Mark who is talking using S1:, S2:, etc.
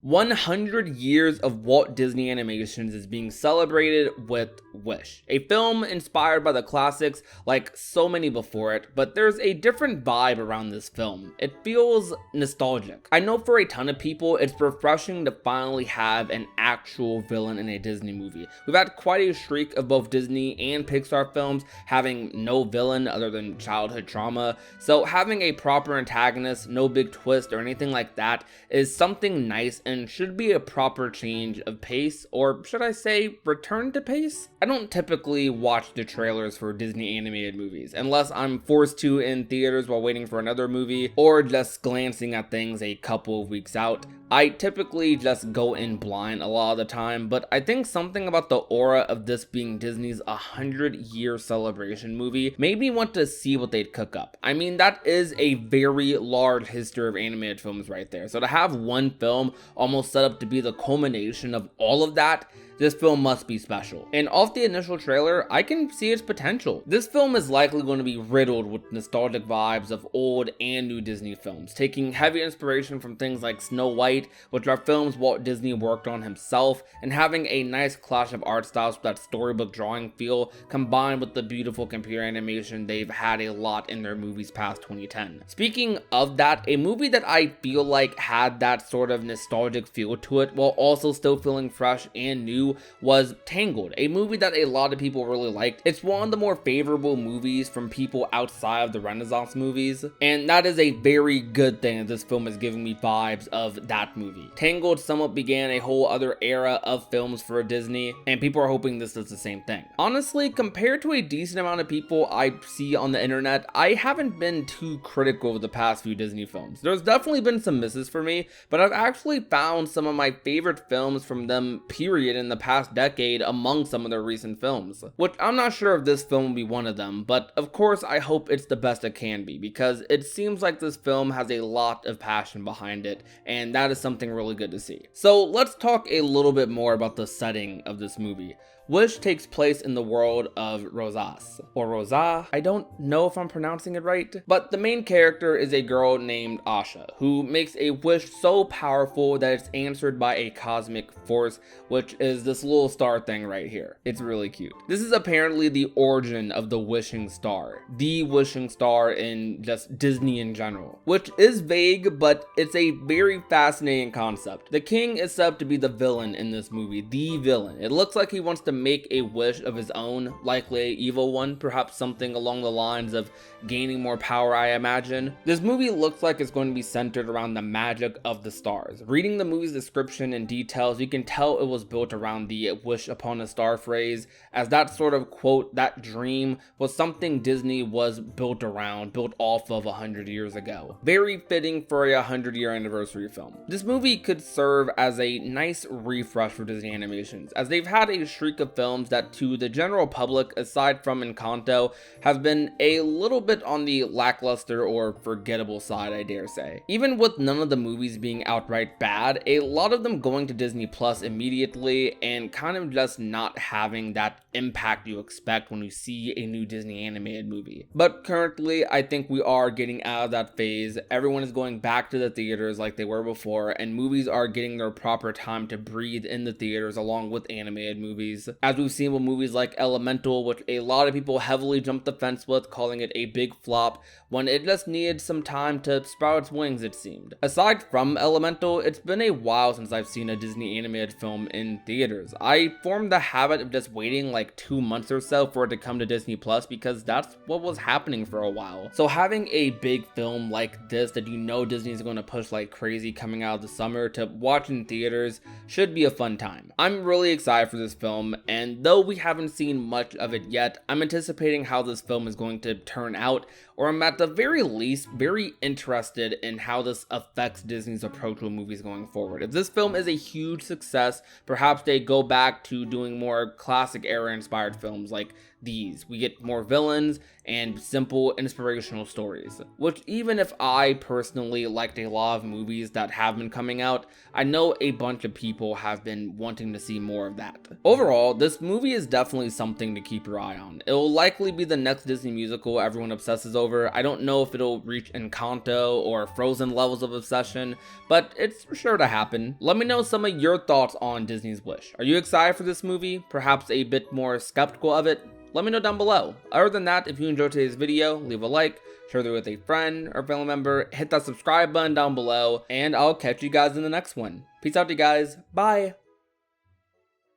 S1: 100 years of Walt Disney Animations is being celebrated with Wish, a film inspired by the classics like so many before it, but there's a different vibe around this film. It feels nostalgic. I know for a ton of people, it's refreshing to finally have an actual villain in a Disney movie. We've had quite a streak of both Disney and Pixar films having no villain other than childhood trauma, so having a proper antagonist, no big twist or anything like that is something nice and should be a proper change of pace, or should I say return to pace? I don't typically watch the trailers for Disney animated movies unless I'm forced to in theaters while waiting for another movie or just glancing at things a couple of weeks out. I typically just go in blind a lot of the time, but I think something about the aura of this being Disney's 100-year celebration movie made me want to see what they'd cook up. I mean, that is a very large history of animated films right there. So to have one film almost set up to be the culmination of all of that, this film must be special. And off the initial trailer, I can see its potential. This film is likely going to be riddled with nostalgic vibes of old and new Disney films, taking heavy inspiration from things like Snow White, which are films Walt Disney worked on himself, and having a nice clash of art styles with that storybook drawing feel, combined with the beautiful computer animation they've had a lot in their movies past 2010. Speaking of that, a movie that I feel like had that sort of nostalgic feel to it, while also still feeling fresh and new, was Tangled, a movie that a lot of people really liked. It's one of the more favorable movies from people outside of the Renaissance movies, and that is a very good thing that this film is giving me vibes of that movie. Tangled somewhat began a whole other era of films for Disney, and people are hoping this does the same thing. Honestly, compared to a decent amount of people I see on the internet, I haven't been too critical of the past few Disney films. There's definitely been some misses for me, but I've actually found some of my favorite films from them, period, in the past decade among some of their recent films, which I'm not sure if this film will be one of them, but of course I hope it's the best it can be, because it seems like this film has a lot of passion behind it, and that is something really good to see. So let's talk a little bit more about the setting of this movie. Wish takes place in the world of Rosas, or Rosa. I don't know if I'm pronouncing it right, but the main character is a girl named Asha, who makes a wish so powerful that it's answered by a cosmic force, which is this little star thing right here. It's really cute. This is apparently the origin of the wishing star in just Disney in general, which is vague, but it's a very fascinating concept. The king is said to be the villain in this movie, the villain. It looks like he wants to make a wish of his own, likely an evil one, perhaps something along the lines of gaining more power, I imagine. This movie looks like it's going to be centered around the magic of the stars. Reading the movie's description and details, you can tell it was built around the wish upon a star phrase, as that sort of quote, that dream, was something Disney was built off of 100 years ago. Very fitting for a 100-year anniversary film. This movie could serve as a nice refresh for Disney animations, as they've had a streak of films that to the general public, aside from Encanto, have been a little bit on the lackluster or forgettable side, I dare say. Even with none of the movies being outright bad, a lot of them going to Disney Plus immediately and kind of just not having that impact you expect when you see a new Disney animated movie. But currently, I think we are getting out of that phase. Everyone is going back to the theaters like they were before, and movies are getting their proper time to breathe in the theaters along with animated movies. As we've seen with movies like Elemental, which a lot of people heavily jumped the fence with, calling it a big flop, when it just needed some time to sprout its wings, it seemed. Aside from Elemental, it's been a while since I've seen a Disney animated film in theaters. I formed the habit of just waiting like 2 months or so for it to come to Disney Plus, because that's what was happening for a while. So having a big film like this that you know Disney's going to push like crazy coming out of the summer to watch in theaters should be a fun time. I'm really excited for this film, and though we haven't seen much of it yet, I'm anticipating how this film is going to turn out, or I'm at the very least very interested in how this affects Disney's approach with movies going forward. If this film is a huge success, perhaps they go back to doing more classic era inspired films like these. We get more villains and simple inspirational stories. Which, even if I personally liked a lot of movies that have been coming out, I know a bunch of people have been wanting to see more of that. Overall, this movie is definitely something to keep your eye on. It'll likely be the next Disney musical everyone obsesses over. I don't know if it'll reach Encanto or Frozen levels of obsession, but it's sure to happen. Let me know some of your thoughts on Disney's Wish. Are you excited for this movie? Perhaps a bit more skeptical of it? Let me know down below. Other than that, if you enjoyed today's video, leave a like, share it with a friend or family member, hit that subscribe button down below, and I'll catch you guys in the next one. Peace out, you guys. Bye.